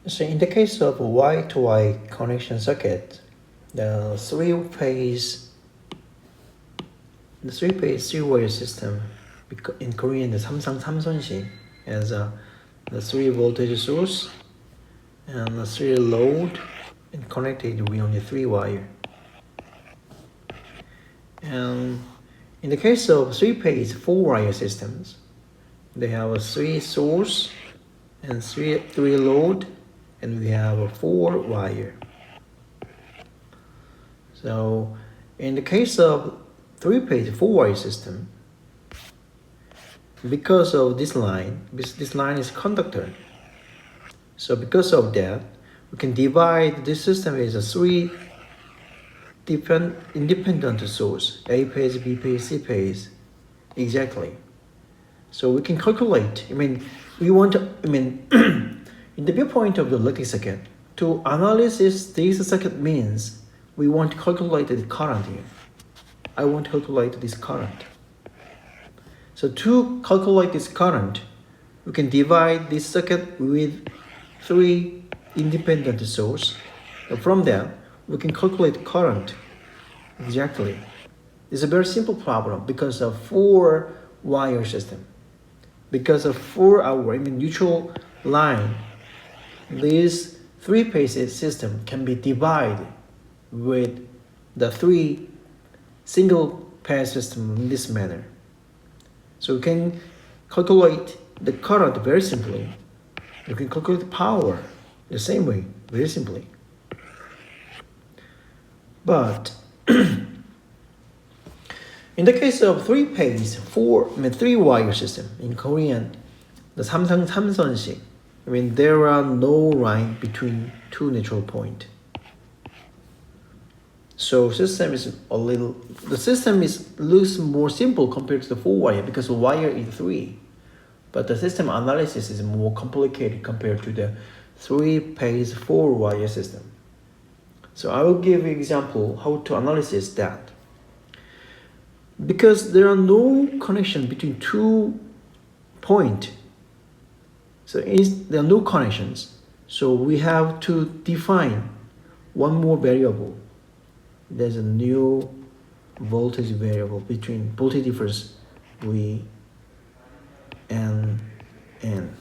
So in the case of Y to Y connection circuit, the three-phase three-wire system, in Korean the 삼선식, has the three voltage source and the three load, and connected with only three wire. And in the case of three-phase four-wire systems, they have a three source and three load, and we have a four wire. So in the case of three-phase four-wire system, because of this line is conductor. So because of that, we can divide this system as a three different independent source, A phase, B phase, C phase, exactly. So we can calculate, in the viewpoint of the electric circuit, to analyze this circuit means we want to calculate the current here. I want to calculate this current. So to calculate this current, we can divide this circuit with three independent sources. From there, we can calculate current exactly. It's a very simple problem because of four-wire system. Because of four-hour neutral line, this three-phase system can be divided with the three single-phase system in this manner. So we can calculate the current very simply. You can calculate the power the same way, very simply. But in the case of three-phase, three-wire system in Korean, the 삼선식, there are no line between two neutral points. So the system looks more simple compared to the four wire because the wire is three. But the system analysis is more complicated compared to the three-phase four-wire system. So I will give you an example how to analyze that. Because there are no connection between 2 points, so there are no connections. So we have to define one more variable. There's a new voltage variable between voltage difference V and N.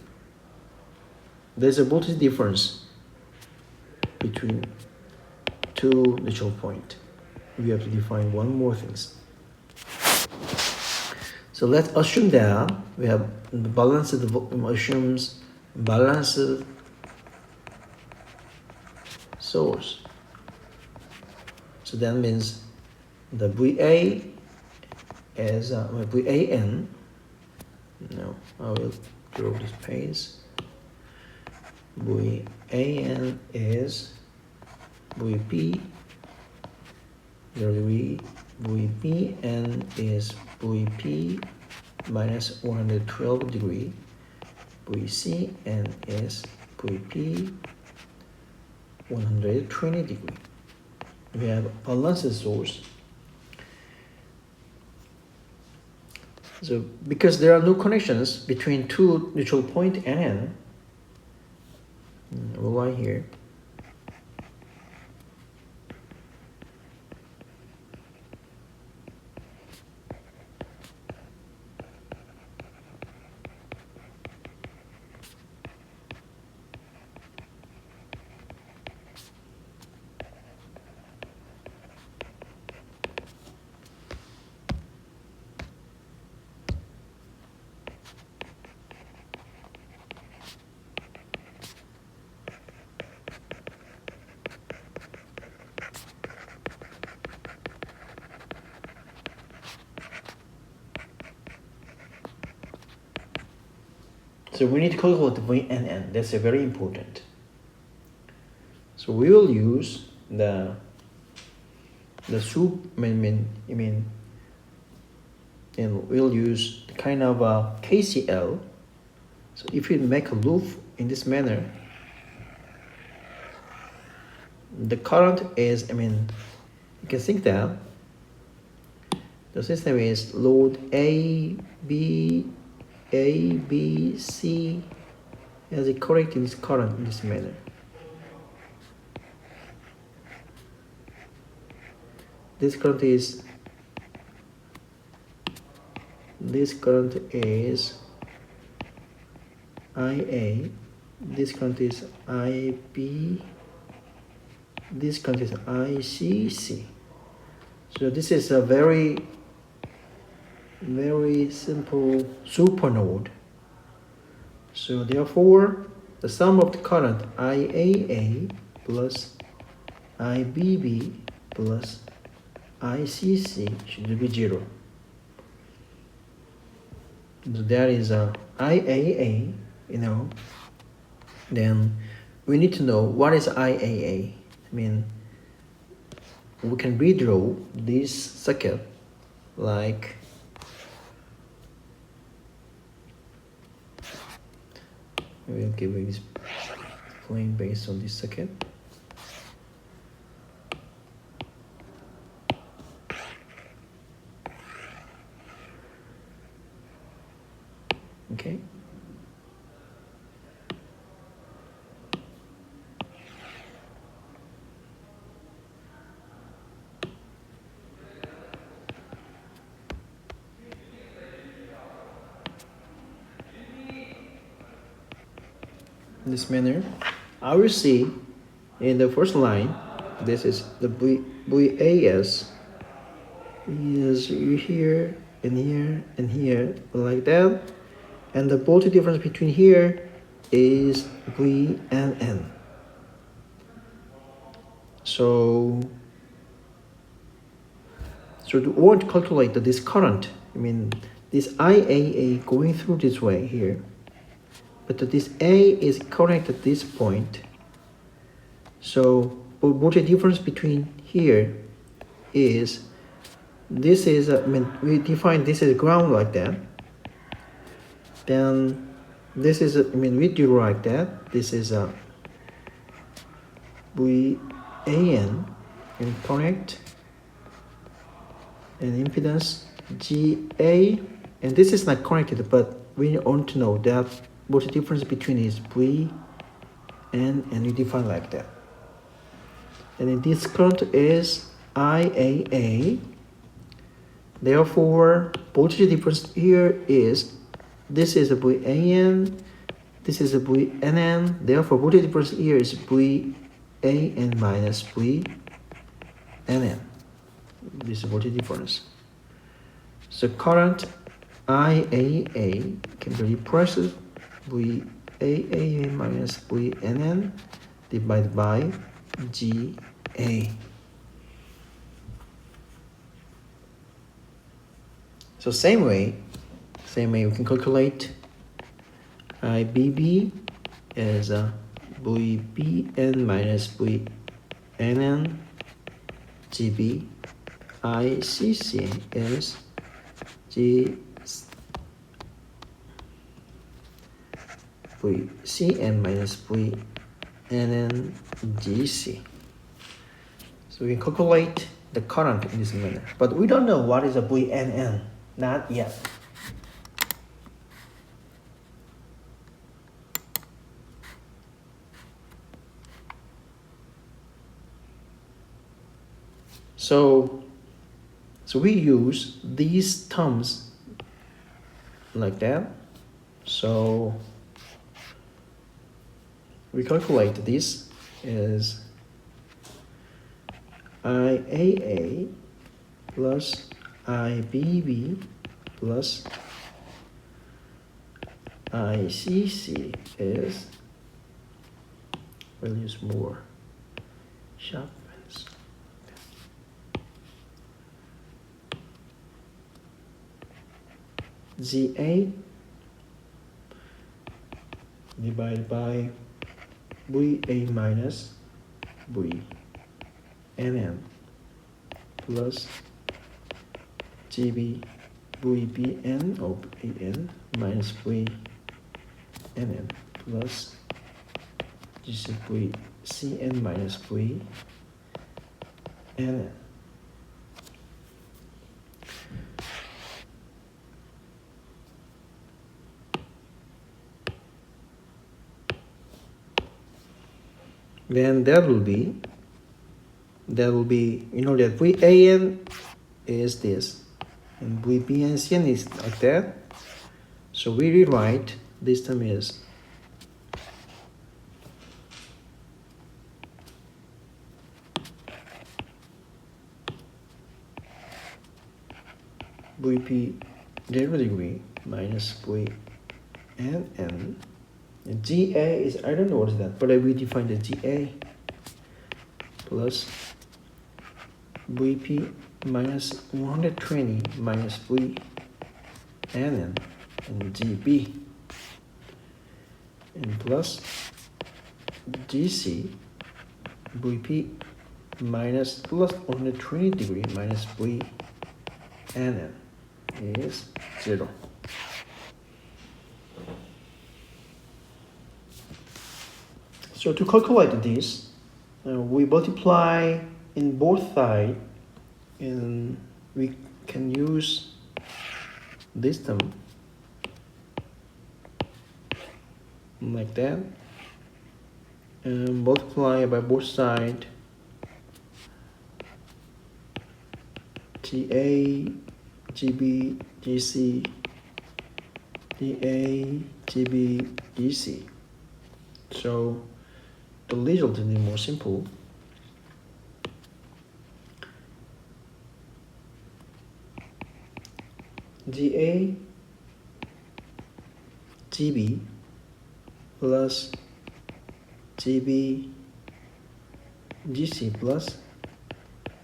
There's a voltage difference between two neutral points. We have to define one more things. So let's assume that we have assumes balanced source. So that means the VA is VAN. No, I will draw this page. VAN is VP. VBN is VP minus 112 degree. VCN is VP 120 degree. We have balanced source. So because there are no connections between two neutral point N, we'll lie here. So we need to calculate the VNN. That's very important. So we will use the soup. And we'll use the kind of KCL. So if you make a loop in this manner, the current is, you can think that the system is load A, B, C as a correct in this current in this manner. this current is IA, this current is IB, this current is ICC. So this is a very simple supernode. So therefore, the sum of the current IAA plus IBB plus ICC should be 0. So that is a IAA, then we need to know what is IAA. I mean, we can redraw this circuit like we'll give this plane based on this circuit. Okay. In this manner, I will see in the first line, this is the VAS is here and here and here like that, and the voltage difference between here is VNN. So we want to calculate this current. I mean, this IAA going through this way here, but this A is connected at this point. So voltage difference between here is, this is, we define this as ground like that. Then this is, we derive that. This is a VAN and connect and impedance GA, and this is not connected, but we want to know that what the difference between is V and we define like that. And then this current is IAA. Therefore, voltage difference here is, this is a VAN, this is a VNN. Therefore, voltage difference here is VAN minus VNN. This is voltage difference. So current IAA can be replaced VAA minus VNN divided by GA. So same way we can calculate IBB as VBN minus VNN, GB, ICC is VCN minus VNN, GC. So we can calculate the current in this manner, but we don't know what is a VNN, not yet. So we use these terms like that. So we calculate this as IAA plus IBB plus ICC is, we'll use more sharp pens. ZA divided by VA minus VNN plus GB VBN or AN minus VNN plus GC VCN minus VNN. Then that will be that will be, you know, that VAN is this, and VBNCN is like that. So we rewrite this term is VP 0 degree minus VNN. And GA is, I don't know what is that, but I will define the GA plus VP minus 120 minus VNN and GB, and plus GC VP minus plus 120 degree minus VNN is 0. So to calculate this, we multiply in both sides, and we can use this term like that, and multiply by both sides. GA, GB, GC, GA, GB, GC. So the result is more simple. GA, GB plus GB, GC plus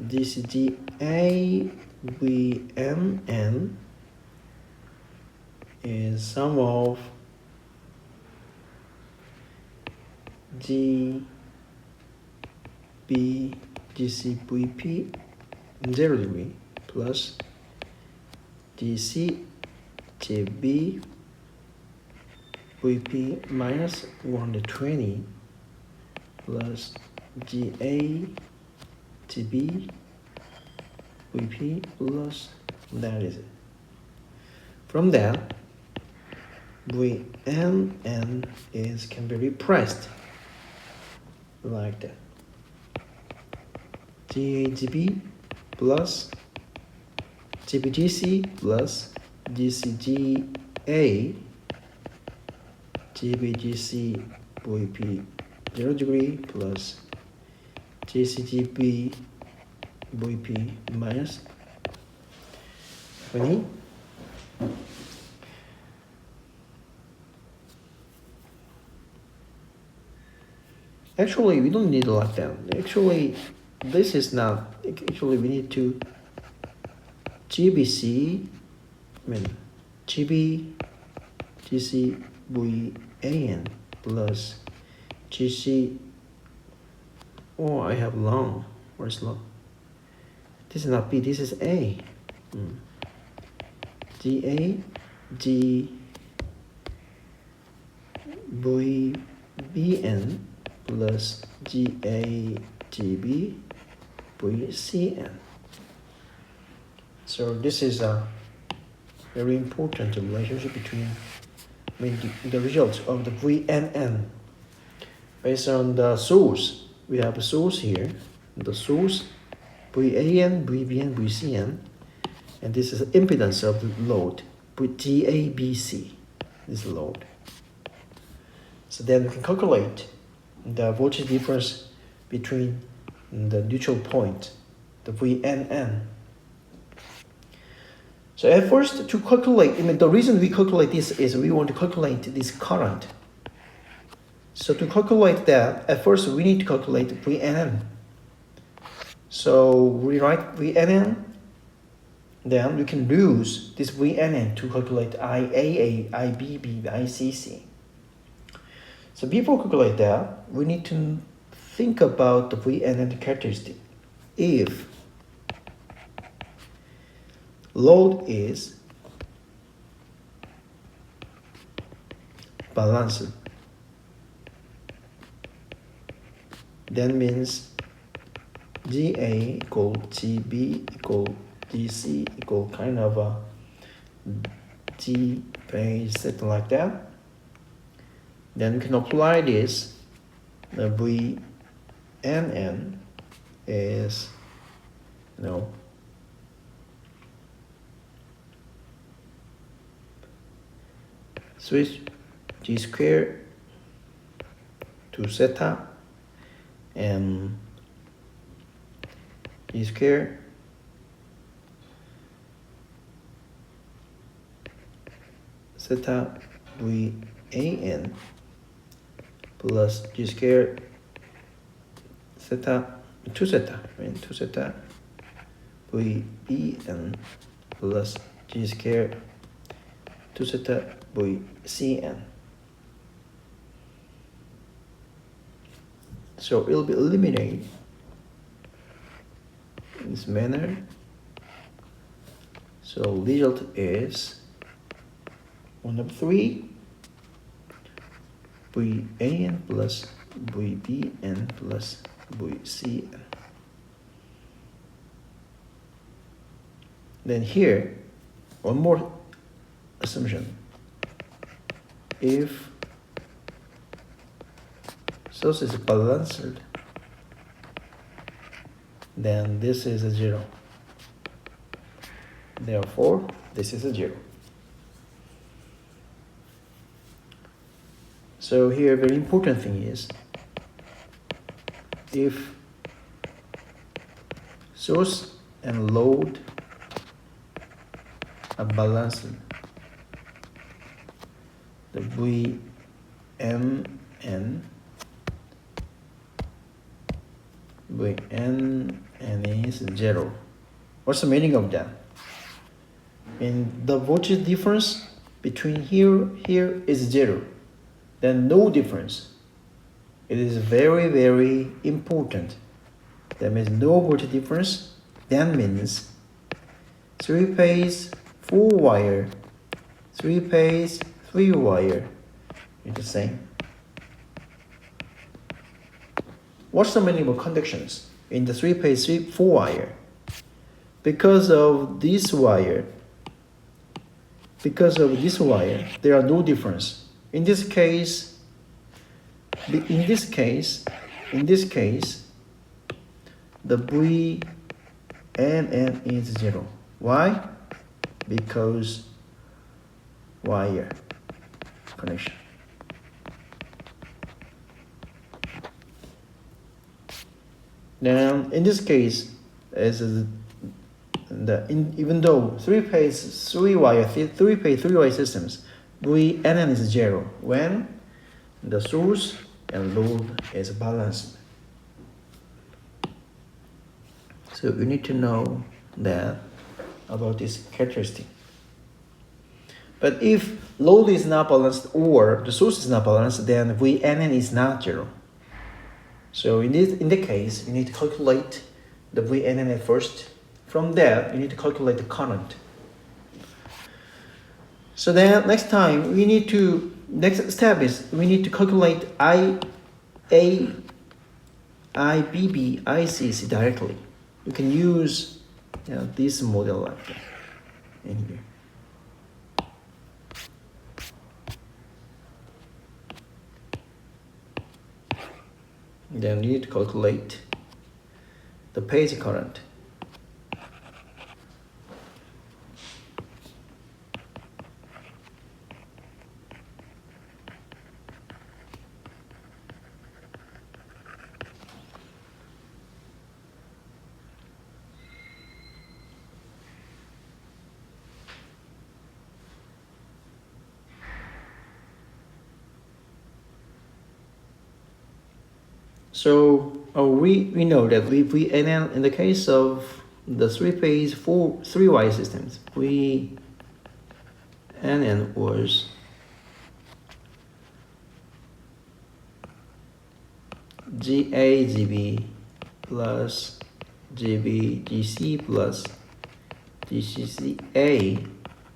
GCGA VMN is sum of GB GC VP 0 degree plus GC GB VP minus 120 plus GA GB VP plus, that is it. From that, VNN is can be repressed like that. GAGB plus GBGC plus GCGA GBGC VP 0 degree plus GCGB VP minus 20 . Actually, we don't need a lockdown. Actually, this is not. Actually, we need to GBC, GB, GC, VAN plus GC. Oh, I have long. Where's long? This is not B, this is A. GA, G, VBN plus GA, GB, VCN. So this is a very important relationship between the results of the VNN based on the source. We have a source here, the source VAN, VBN, VCN, and this is the impedance of the load with GABC, this load. So then we can calculate the voltage difference between the neutral point, the VNN. So at first, to calculate, the reason we calculate this is we want to calculate this current. So to calculate that, at first we need to calculate VNN. So we write VNN, then we can use this VNN to calculate IAA, IBB, ICC. So before calculate that, we need to think about the VNN characteristic. If load is balanced, that means GA equal GB equal DC equal kind of a G base, something like that. Then we can apply this, the VNN is, you know, switch g squared to zeta and g squared zeta v an plus g squared zeta 2 zeta, right? 2 zeta v bn plus g squared 2 zeta v cn. So it will be eliminated in this manner. So result is 1/3 Vn plus Vbn plus Vcn. Then here, one more assumption. If source is balanced, then this is a 0. Therefore, this is a 0. So here, very important thing is, if source and load are balanced, the Vm and Vn is 0. What's the meaning of that? And the voltage difference between here is 0. Then no difference. It is very, very important. That means no voltage difference. That means 3-phase 4-wire, 3-phase 3-wire is the same. What's the meaning of conductions in the 3-phase 4-wire? Because of this wire, there are no difference. In this case, the Vnn is 0. Why? Because wire connection. Now, in this case, even though 3-phase 3-wire systems, Vnn is 0 when the source and load is balanced. So you need to know that about this characteristic. But if load is not balanced or the source is not balanced, then Vnn is not 0. So in the case, you need to calculate the Vnn at first. From there, you need to calculate the current. So then next step is we need to calculate IA, IBB, ICC directly. You can use this model like that in here. Then you need to calculate the phase current. So we know that Vnn in the case of the 3-phase 3-wire systems, Vnn was GA-GB plus GB-GC plus GCCA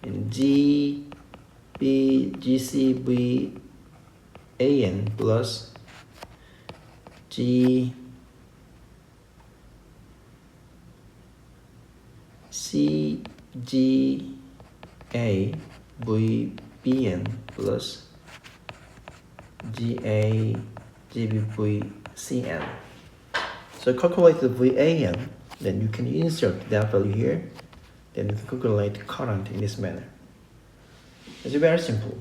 and GB-GCVAN plus GCGAVBN plus GAGBVCN. So calculate the VAN, then you can insert that value here, then you can calculate current in this manner. It's very simple.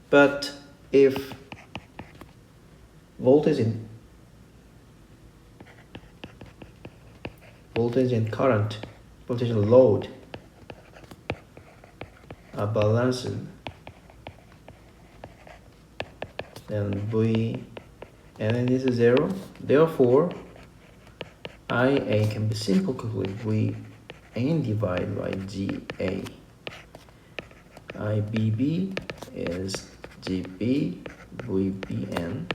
But if voltage and current, voltage and load are balanced, then V and is 0. Therefore, IA can be simply calculated V N divided by GA. IBB is GB VBN.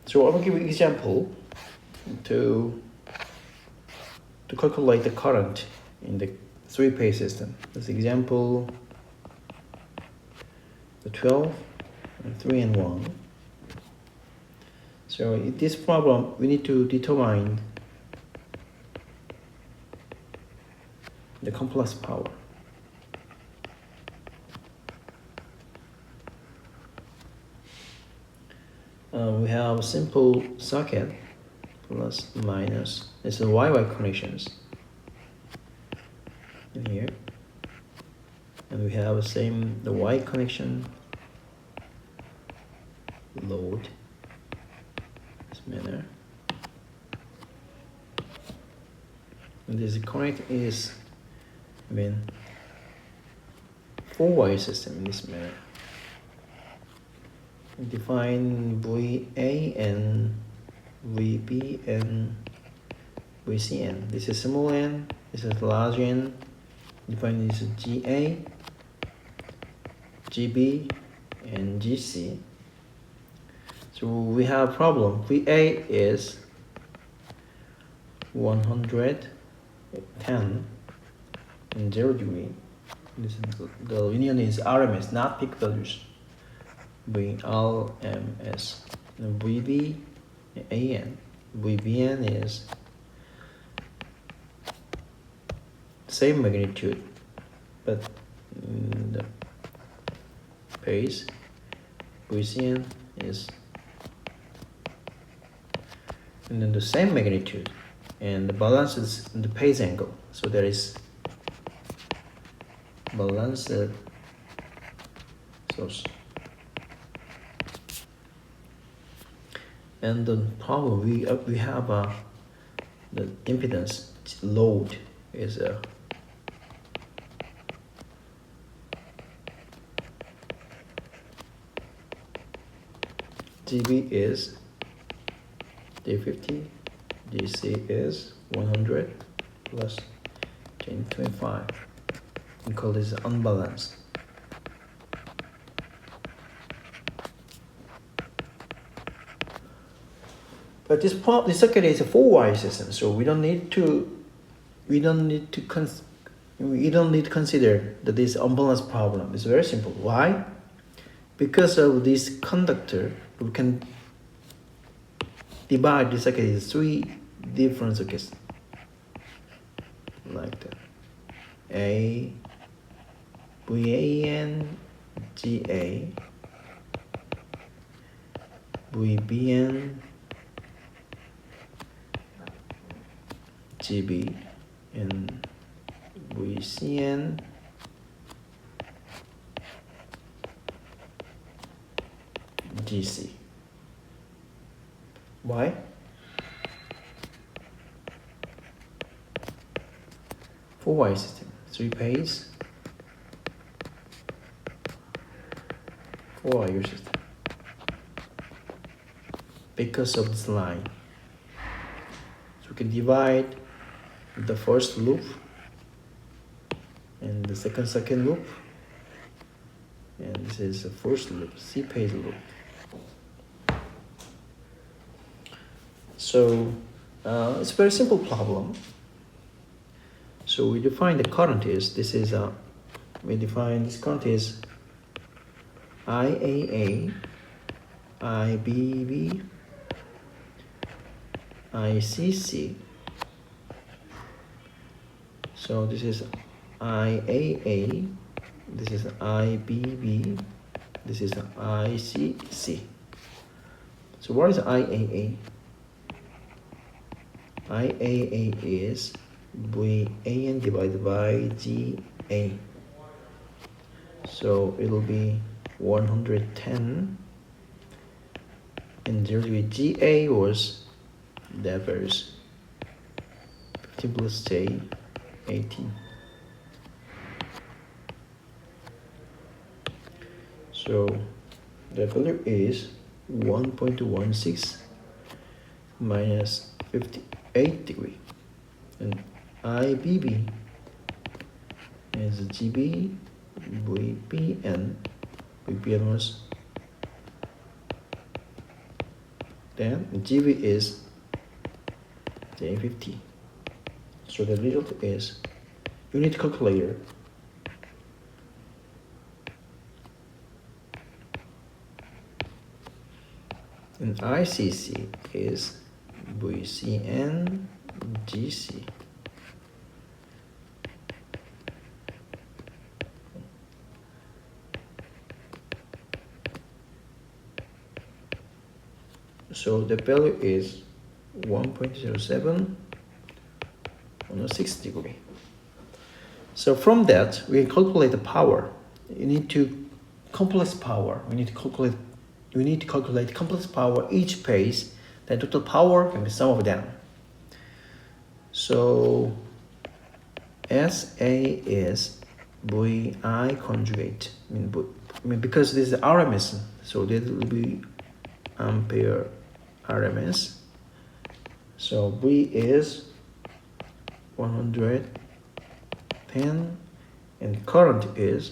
So I will give you an example to calculate the current in the three-phase system. This example, the 12, and 3 and 1. So in this problem, we need to determine the complex power. We have a simple circuit, plus, minus. It's a Y-Y connections in here. And we have the Y connection, load, this manner. And this connect is, 4-wire system in this manner. We define VA and VB and VCN. This is small n, this is large n. Define this as GA, GB, and GC. So we have a problem. VA is 110 and 0 degree. This is the union is RMS, not peak values. VRMS. VB AN. VBN is same magnitude, but in the phase. VCN is and then the same magnitude, and the balance is in the phase angle. So there is balanced source. And the problem we have the impedance load is GB is D50, DC is 100 plus Ch12-2. We call this unbalanced. But this circuit is a 4-wire system, so we don't need to consider that this unbalanced problem. It's very simple. Why? Because of this conductor, we can divide the circuit into 3 different circuits, like that. A, VAN, GA, VBN, GB, and VCN, GC. Why? 4-wire system, 3-phase, 4-wire system. Because of this line, so we can divide the first loop and the second loop, and this is the first loop, C-phase loop. So it's a very simple problem. So we define the current is, we define this current is IAA, IBB, ICC. So this is IAA, this is IBB, this is ICC. So what is IAA? IAA is VAN divided by GA. So it will be 110, and there will be GA was that varies 15 plus J, 18. So the value is 1.16 minus 58 degree, and IBB is GB, VPN was, then GB is J50. So the result is unit calculator, and ICC is VCN GC. So the value is 1.07 on a 6 degree. So from that, we can calculate the power. You need to complex power. We need to calculate complex power each phase. The total power can be sum of them. So SA is VI conjugate. I mean because this is RMS, so that will be ampere RMS. So V is 110 and current is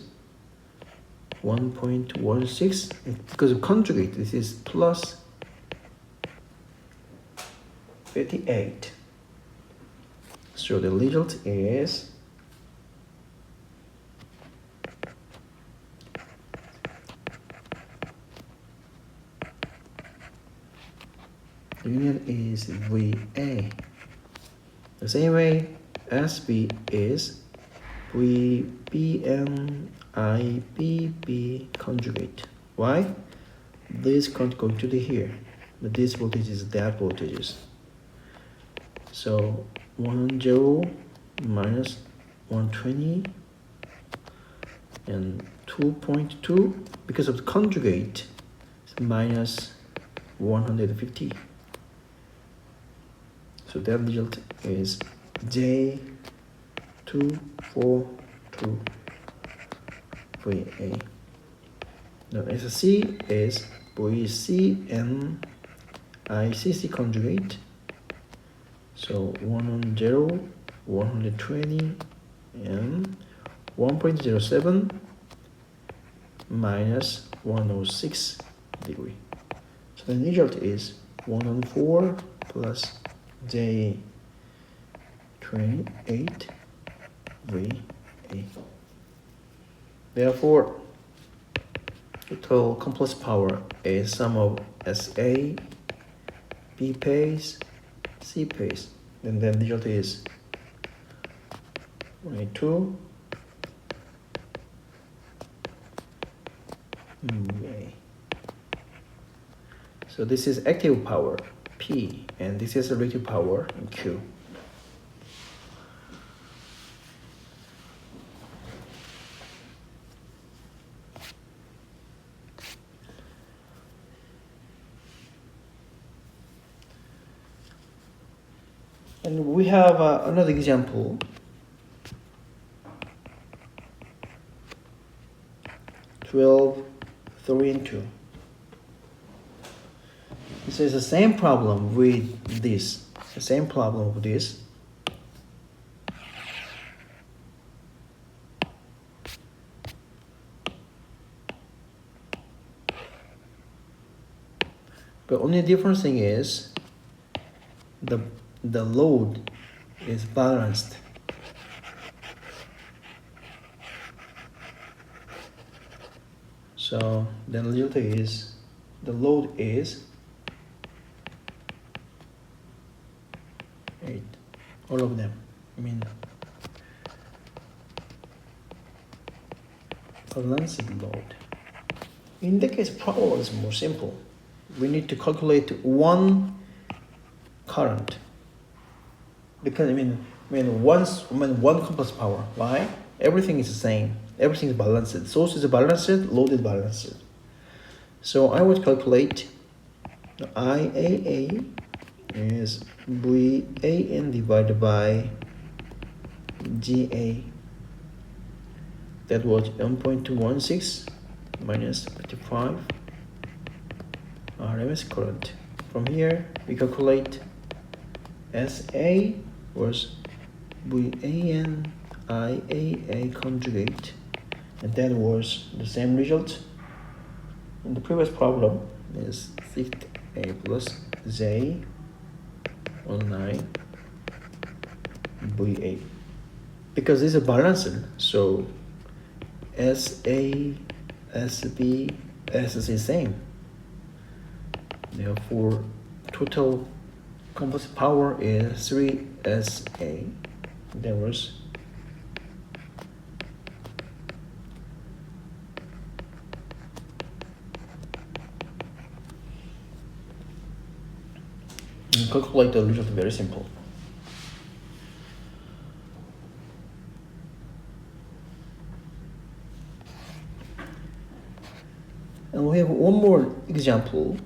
1.16. Because of conjugate, this is plus 58. So the result is union is VA. The same way, SB is VBM IBB conjugate. Why? This can't go to the here, but this voltage is that voltages. So 110 minus 120 and 2.2, because of the conjugate, it's minus 150. So that result is J242 VA. Now SC is VCN ICC conjugate. So 110, 120, and 1.07 minus 106 degree. So the result is 104 plus J28 VA. Therefore, total complex power is sum of SA, B phase, C phase. And then the result is 182 VA. So this is active power P, and this is reactive power Q. And we have another example. 12, 3 and 2. This is the same problem with this. The same problem with this. But only different thing is the load is balanced. So then the result is the load is 8. All of them. I mean balanced load. In the case, problem is more simple. We need to calculate one current because one complex power. Why? Everything is the same. Everything is balanced. Source is balanced. Load is balanced. So I would calculate the IAA is VAN divided by GA. That was 1.216 minus 55 RMS current. From here we calculate SA was VAN IAA conjugate, and that was the same result in the previous problem. Is 6A plus J 19 VA. Because this is balanced, so SA, SB, SC same. Therefore, total composite power is 3SA. There was calculate the result. Very simple. And we have one more example.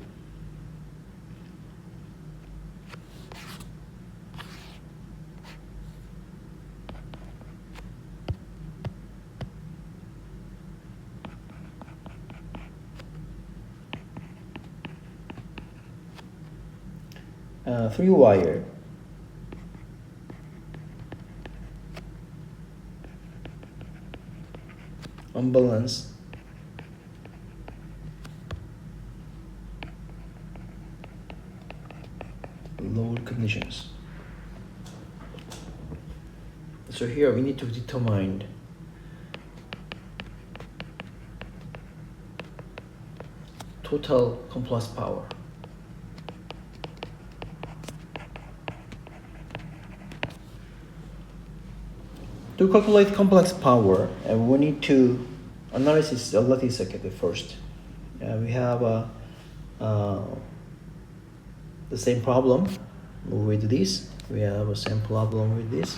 Three wire unbalanced load conditions. So here we need to determine total complex power. To calculate complex power, we need to analyze the lattice circuit first. We have the same problem with this. We have the same problem with this.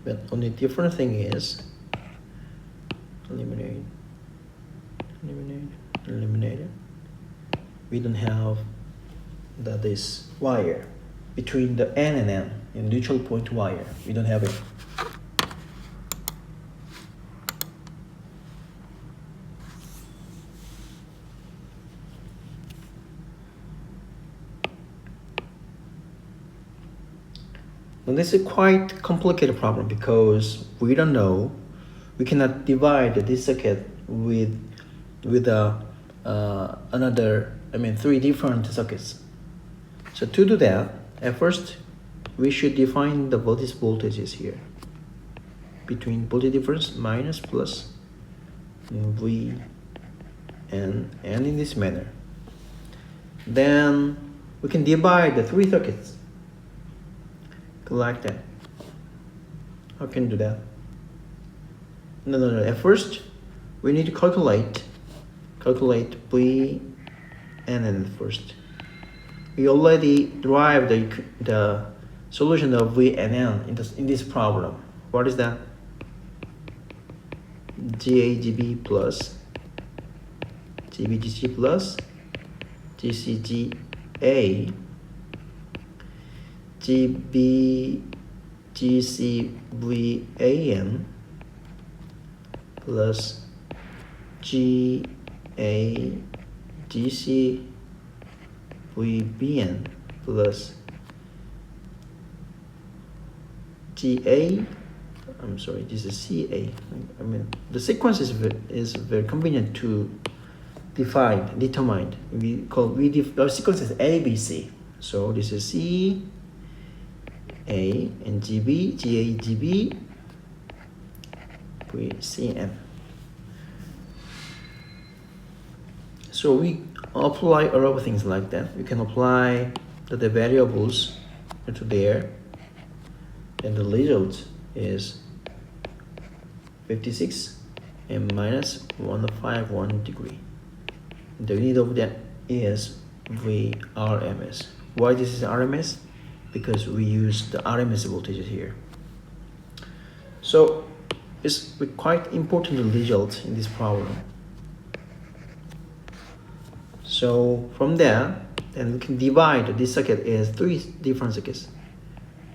But only different thing is eliminate. We don't have this wire between the N and N, in neutral point wire. We don't have it. Now this is quite complicated problem because we don't know. We cannot divide this circuit with three different circuits. So to do that, at first we should define the voltages here between voltage difference minus plus V and in this manner. Then we can divide the three circuits like that. How can you do that? No. At first we need to calculate V and N first. We already derived the solution of V and N in this problem. What is that? GAGB plus GBGC plus GCGA GB GCVAN plus GAGCVBN plus I'm sorry, this is CA. I mean, the sequence is very convenient to determine. Our sequence is ABC. So this is C, A, and GB, GA, GB, CN. So we apply a lot of things like that. We can apply the variables into there, and the result is 56 and minus 151 degree. The unit of that is VRMS. Why this is RMS? Because we use the RMS voltage here. So it's quite important result in this problem. So from there, then we can divide this circuit as 3 different circuits.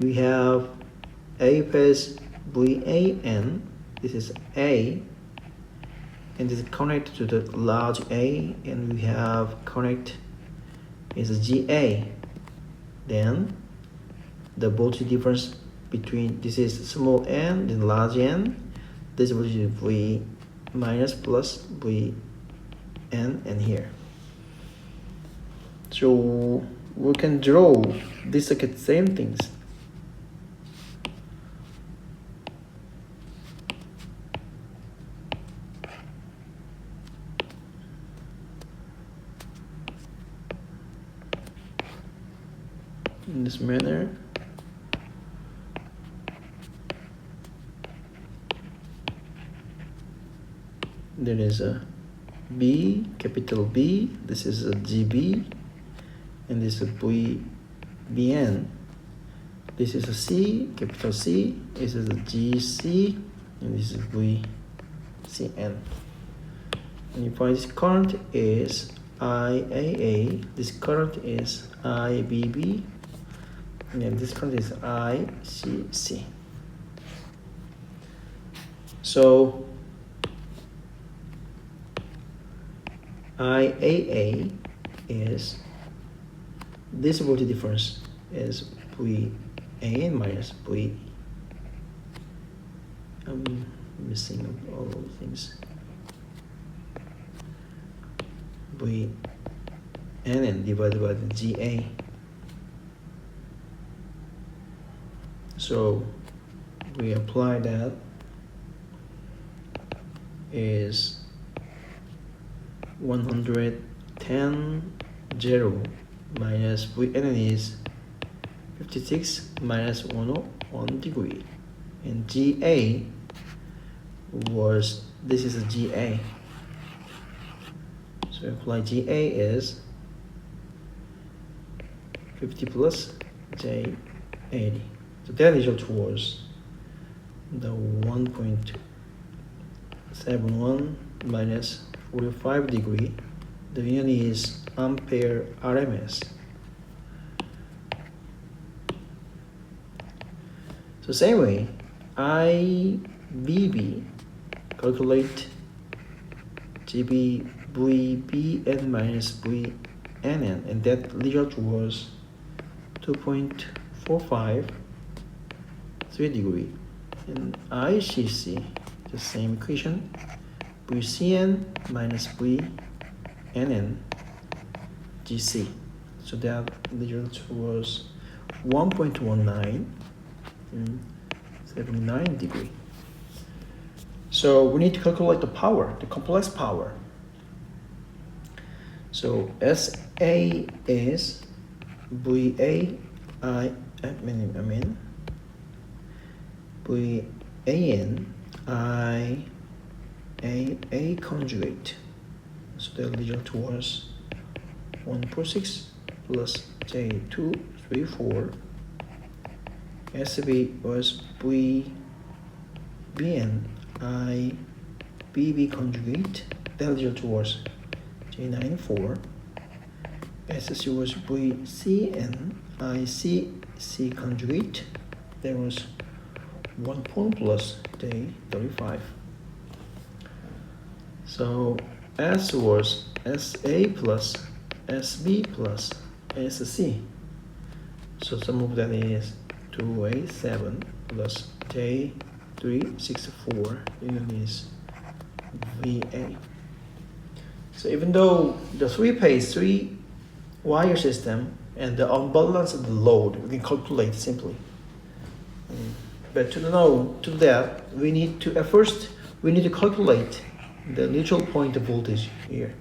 We have A phase VAN. This is A, and this is connected to the large A, and we have connect is GA. Then the voltage difference between this is small n and large n. This voltage is V minus plus V n and here. So we can draw this circuit same things. In this manner. There is a B, capital B, this is a GB, and this is a VBN. This is a C, capital C, this is a GC, and this is VCN. And you find this current is IAA, this current is IBB, and this current is ICC. So IAA is this voltage difference is VAN minus V. I'm missing all of the things. VNN divided by the GA. So we apply that is 110.0 minus VNN is 56 minus 101 degree, and GA was, this is a GA. So apply GA is 50 plus J80. So that result was the 1.71 minus 45 degree. The unit is ampere RMS. So same way, IBB, calculate GB VBN minus VNN, and that result was 2.453 degree. And ICC, the same equation, VCN minus VNN GC. So that result was 1.19 and 79 degree. So we need to calculate the power, the complex power. So SA is VAN IAA conjugate. So the result was 146 plus Ch12-2. SB was VBN IBB conjugate. The result was J94. SC was VCN ICN C conjugate, there was 1 point plus day 35. So S was SA plus SB plus SC. So sum of that is 2A7 plus J364 is VA. So even though the three-phase, three-wire system and the unbalanced load, we can calculate simply. But to do that, we need to, at first, we need to calculate the neutral point voltage here.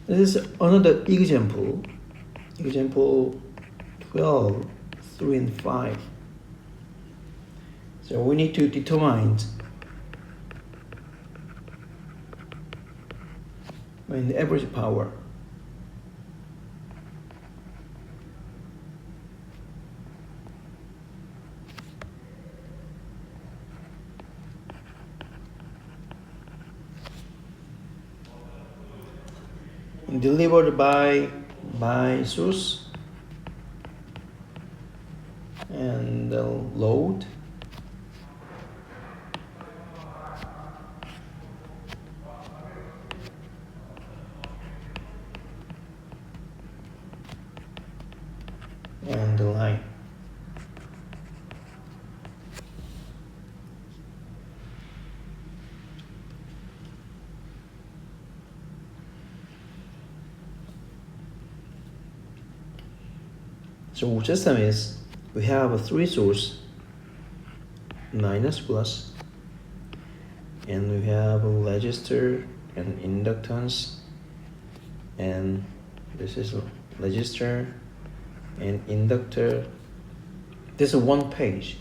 This is another example, example 12, 3 and 5. So we need to determine the average power. Delivered by source and the load and the line. So system is, we have a three source, minus plus, and we have a resistor and inductance, and this is a resistor and inductor. This is one page.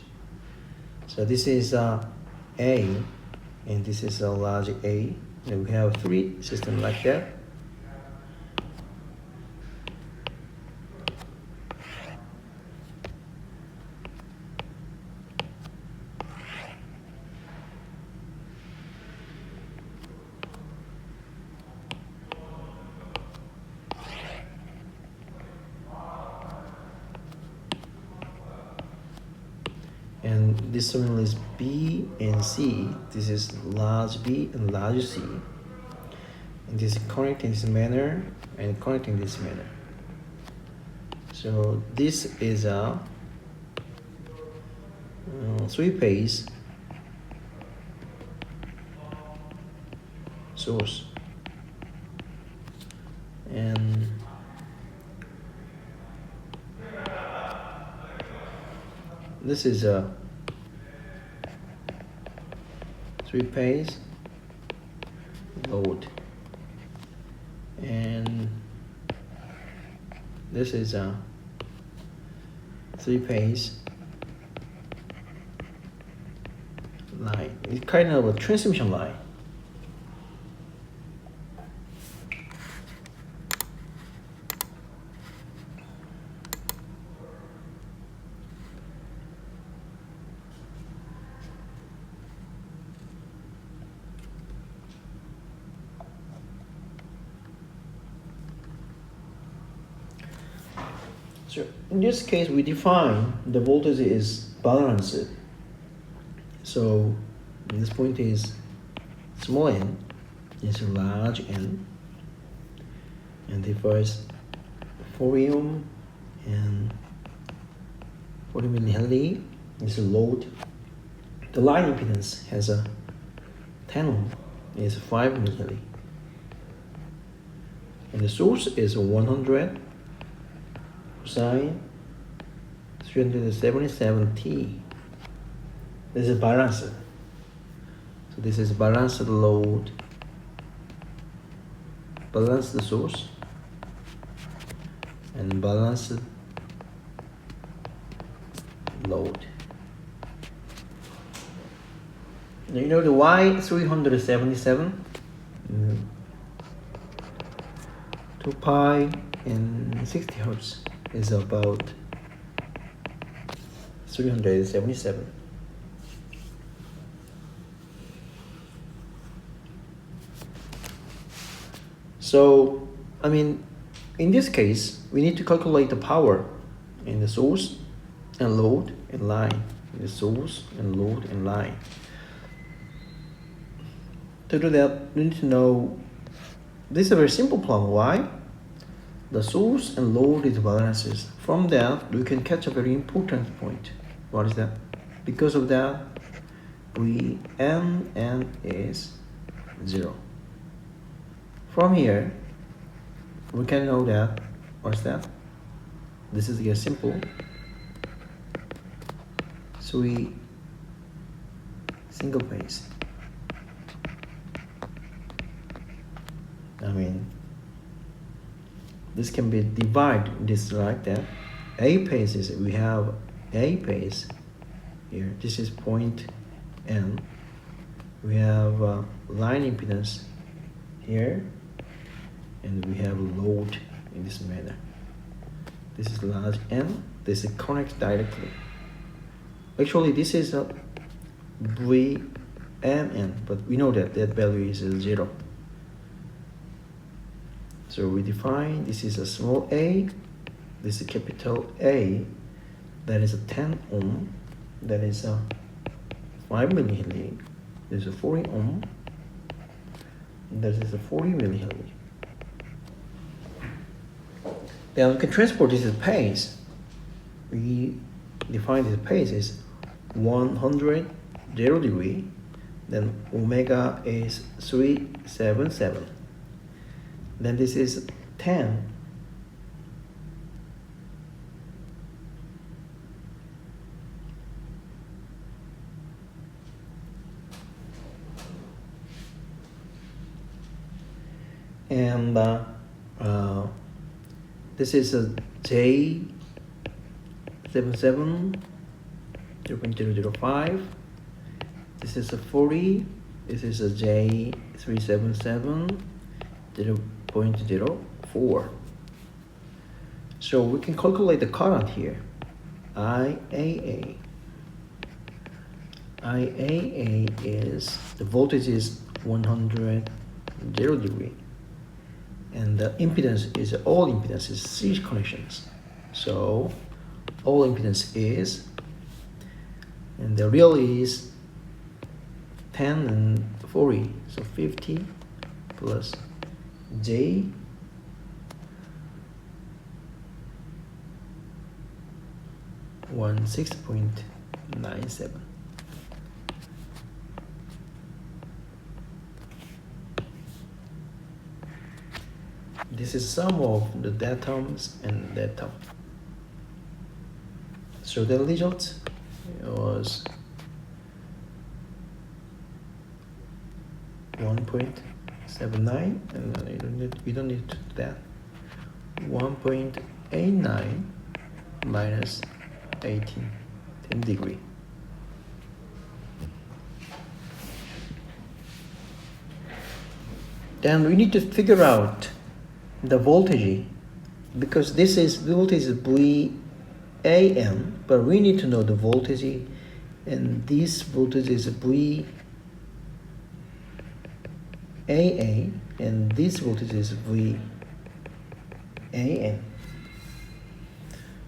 So this is A, and this is a large A, and we have three systems like that. And this terminal is B and C. This is large B and large C. And this is connecting this manner and connecting this manner. So this is a three-phase source. And this is a three-phase load, and this is a three-phase line. It's kind of a transmission line. So in this case, we define the voltage is balanced. So this point is small n, is large N, and the first 4 ohm and 40 millihenry is a load. The line impedance has a 10 ohm, is 5 millihenry, and the source is 100 cosine 377t. This is balanced. So this is balanced load, balanced source, and balanced load. You know the Y377? 2 pi and 60 hertz is about 377. So, I mean, in this case, we need to calculate the power in the source and load in line. The source and load in line. To do that, we need to know this is a very simple problem. Why? The source and load is balances. From that, we can catch a very important point. What is that? Because of that, N is 0. From here, we can know that. What's that? This is a simple 3 single phase. I mean, this can be divided this like that. A phase is we have A phase here. This is point N. We have line impedance here, and we have load in this manner. This is large N. This is connected directly. Actually, this is a VMN, but we know that value is 0. So we define this is a small a, this is a capital A, that is a 10 ohm, that is a 5 millihenry, this is a 40 ohm, that is a 40 millihenry. Then we can transport this as pace. We define this pace is 100 degree, then omega is 377. Then this is 10. And this is a J77 0.005. This is a 40. This is a J377 0.04. So we can calculate the current here. IAA is the voltage is 100 degree, and the impedance is all impedance is series connections. So all impedance is, and the real is 10 and 40, so 50 plus J 16.97. This is sum of the datums and datum. So the result was 1.79, and we don't need to do that. 1.89 minus 18, 10 degree. Then we need to figure out the voltage, because this is voltage is VAN, but we need to know the voltage, and this voltage is VAA, and this voltage is VAN.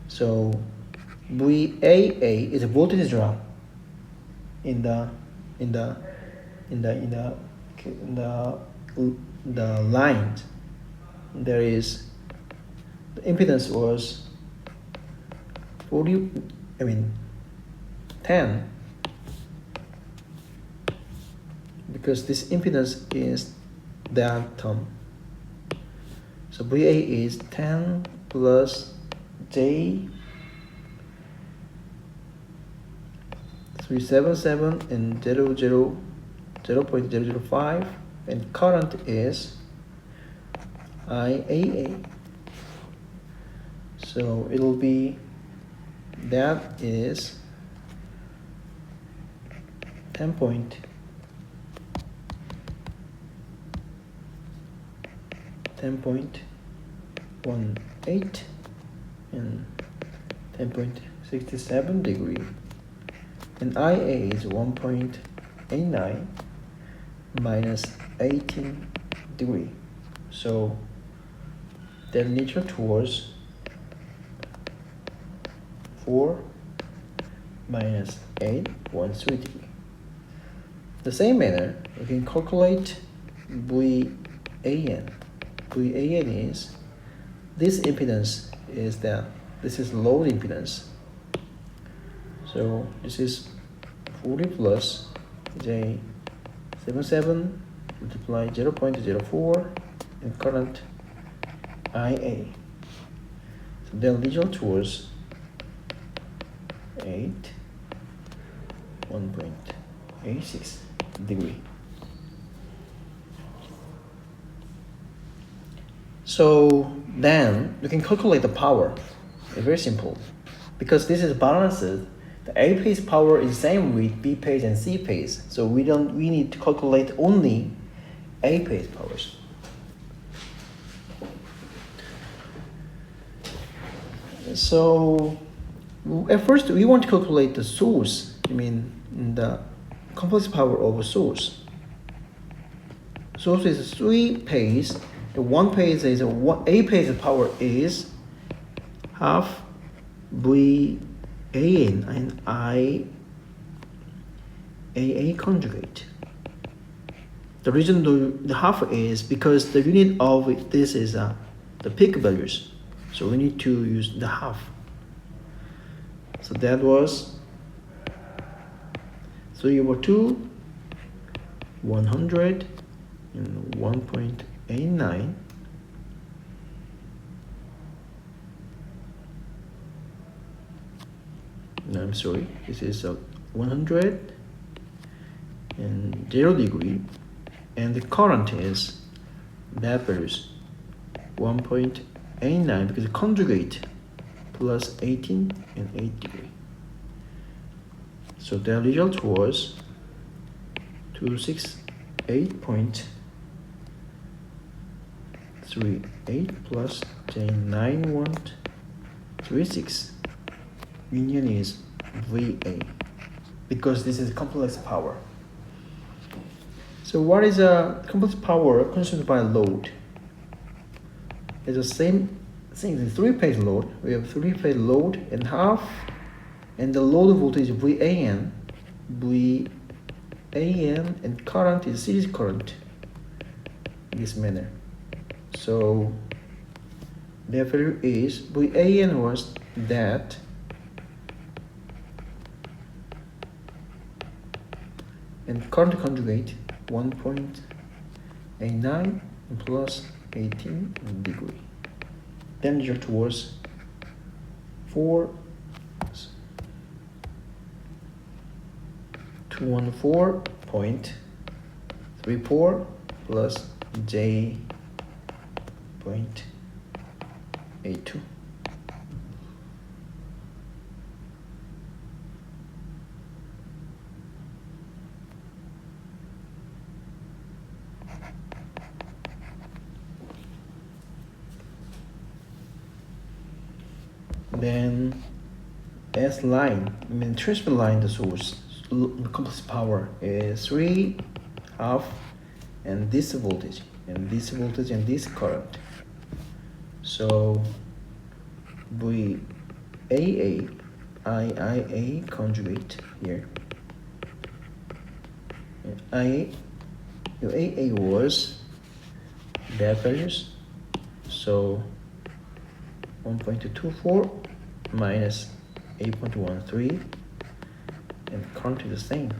So VAA is a voltage drop in the line. There is the impedance was 10, because this impedance is that term. So VA is 10 plus J 377 and 0.005, and current is IAA. So it'll be, that is 10.9 10.18 and 10.67 degree, and IA is 1.89 minus 18 degree. So the nature towards 4 minus 8.13 degree. The same manner, we can calculate VAN. VAN is, this impedance is that this is load impedance. So this is 40 plus J77 multiply 0.04 and current IA. So then legal towards 1.86 degree. So then you can calculate the power. It's very simple. Because this is balanced, the A phase power is same with B phase and C phase. So we need to calculate only A phase powers. So at first we want to calculate the source, the complex power of a source. Source is 3 phase. The one phase is A phase power is half VAN and IA conjugate. The reason the half is because the unit of this is the peak values. So we need to use the half. So that was 3/2, 100, and 1.89. No, I'm sorry. This is 100 and 0 degree, and the current is that values 1.89 because the conjugate plus 18 and 8 degree. So the result was 268.38 plus J9136. Union is VA because this is complex power. So what is a complex power consumed by load? It's the same thing. The 3-phase load. We have 3-phase load and half, and the load voltage VAN, and current is series current. In this manner. So the value is VAN was that. And current conjugate 1.89 plus 18 degree. Then result was 214.34 plus J.82. Then S line, transfer line, the source complex power is 3/2, and this voltage, and this voltage, and this current. So VAA, IA conjugate here. AA was their values. So 1.24 minus 8.13, and current is the same.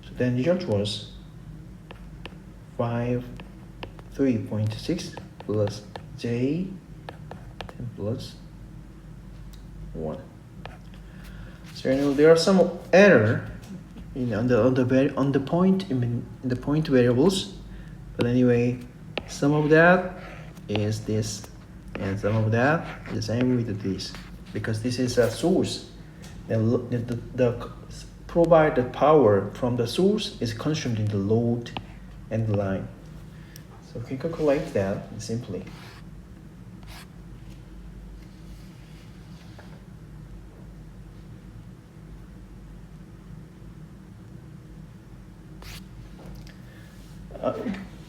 So then the result was 3.6 plus J 10 plus 1. So there are some error in the point variables, but anyway, some of that is this, and some of that is the same with this, because this is a source. The provided power from the source is consumed in the load and the line. So we can calculate that simply.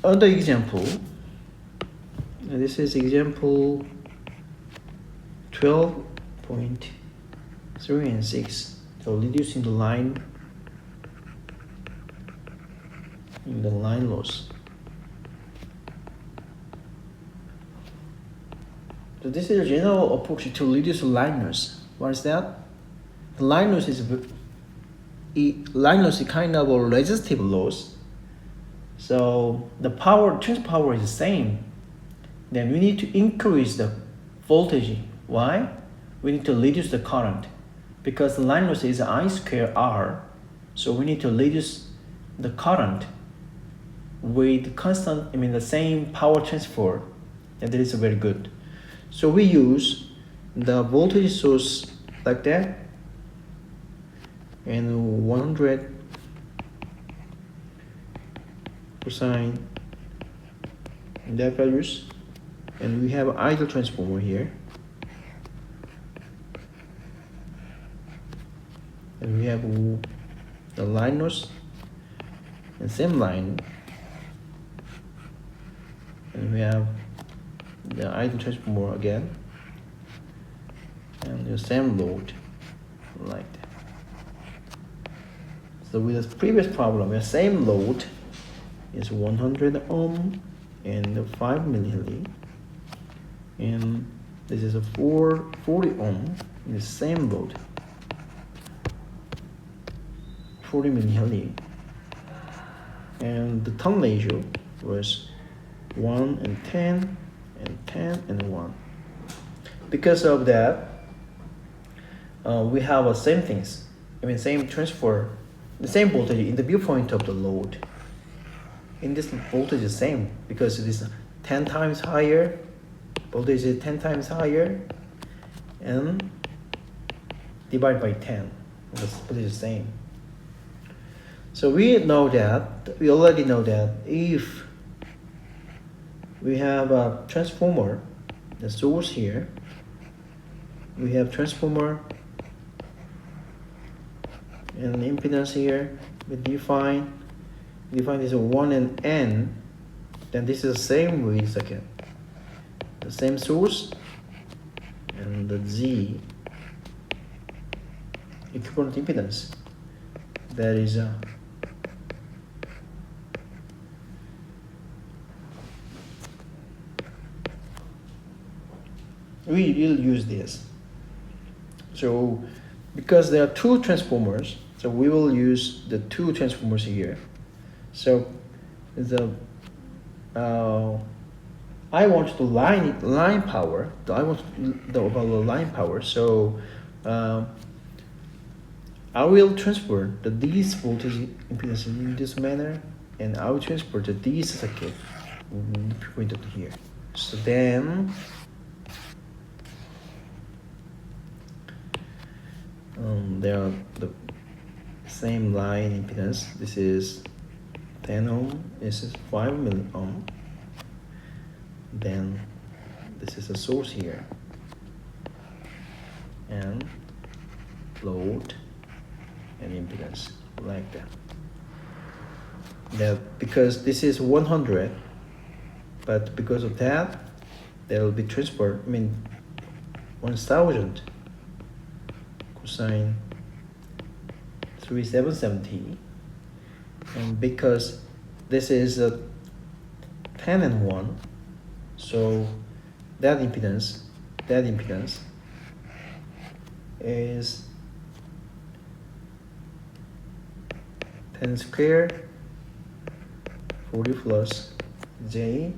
Other example, this is example 12.3 and 6. So reducing the line loss. So this is a general approach to reduce line loss. What is that? The line loss is kind of a resistive loss. So the transfer power is the same. Then we need to increase the voltage. Why? We need to reduce the current because the line loss is I square R. So we need to reduce the current with the same power transfer, and that is very good. So we use the voltage source like that and 100 cosine that values, and we have idle transformer here, and we have the line loss and same line, and we have the idle transformer again and the same load like that. So with the previous problem, the same load is 100 ohm and 5 millihenry, and this is a 40 ohm in the same load, 40 millihenry, and the turn ratio was 1 and 10 and 10 and 1. Because of that, we have same things. Same transfer, the same voltage in the viewpoint of the load. In this voltage is same because it is 10 times higher. Voltage is 10 times higher, and divided by 10. The voltage is the same. So we already know that if we have a transformer, the source here, we have transformer and impedance here, we define this 1 and n, then this is the same with the same source and the Z equivalent impedance, that is we will use this. So because there are two transformers, so we will use the two transformers here. So I want the line power. I want the line power. So I will transfer these voltage impedance in this manner, and I will transfer this circuit pointed here. So then there are the same line impedance. This is 10 ohm, this is 5 milliohm. Then this is a source here, and load and impedance like that. Now because this is 100, but because of that, there will be transferred 1000 cosine 3770, and because this is a 10 and 1, so that impedance is 10 squared 40 plus J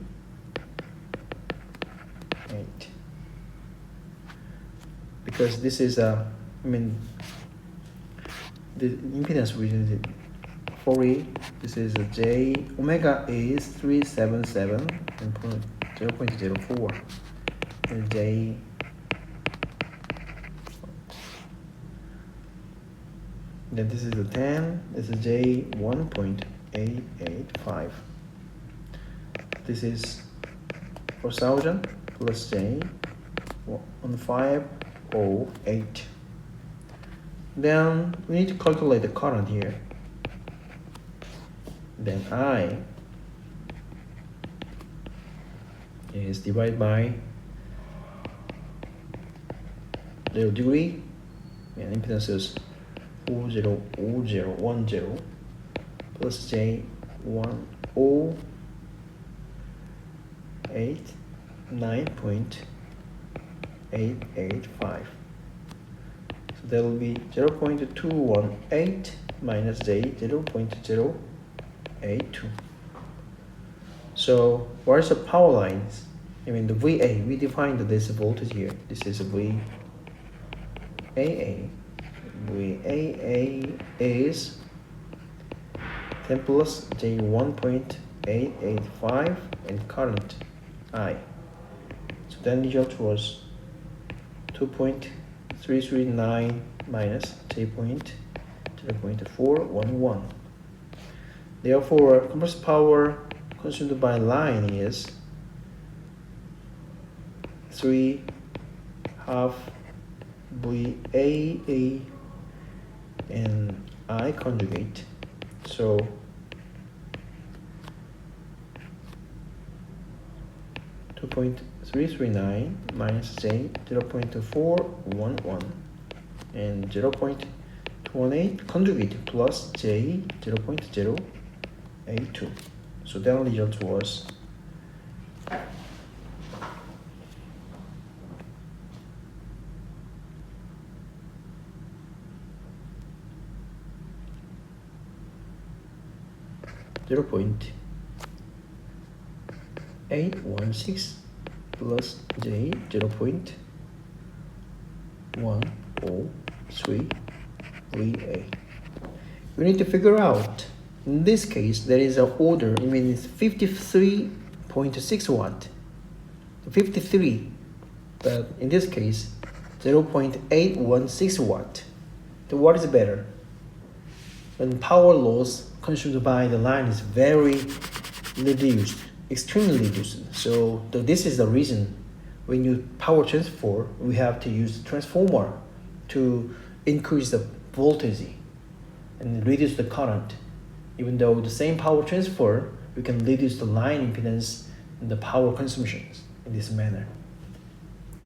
8, because this is the impedance which is 40, this is a J, omega is 377 and 0.04, and J then this is a 10, this is J 1.885. this is 4000 plus J 1508. Then we need to calculate the current here. Then I is divided by 0 degree and impedance is 405010 plus J 1089.885. So that will be 0.218 minus J 0.082. So what is the power lines? I mean the VA, we defined this voltage here. This is VAA. VAA is 10 plus J 1.885 and current I. So then the result was 2.339 minus J 0.411. Therefore, compressed power consumed by line is 3/2 VAA and I conjugate. So two 2.339 minus J 0.411 and 0.218 conjugate plus J 0.082. So the result was 0.816 plus J 0.103 VA. We need to figure out, in this case, there is an order, I mean it's 53.6 watt, 53, but in this case, 0.816 watt. So what is better? When power loss consumed by the line is very reduced, extremely reduced. So this is the reason when you power transfer, we have to use transformer to increase the voltage and reduce the current. Even though the same power transfer, we can reduce the line impedance and the power consumptions in this manner.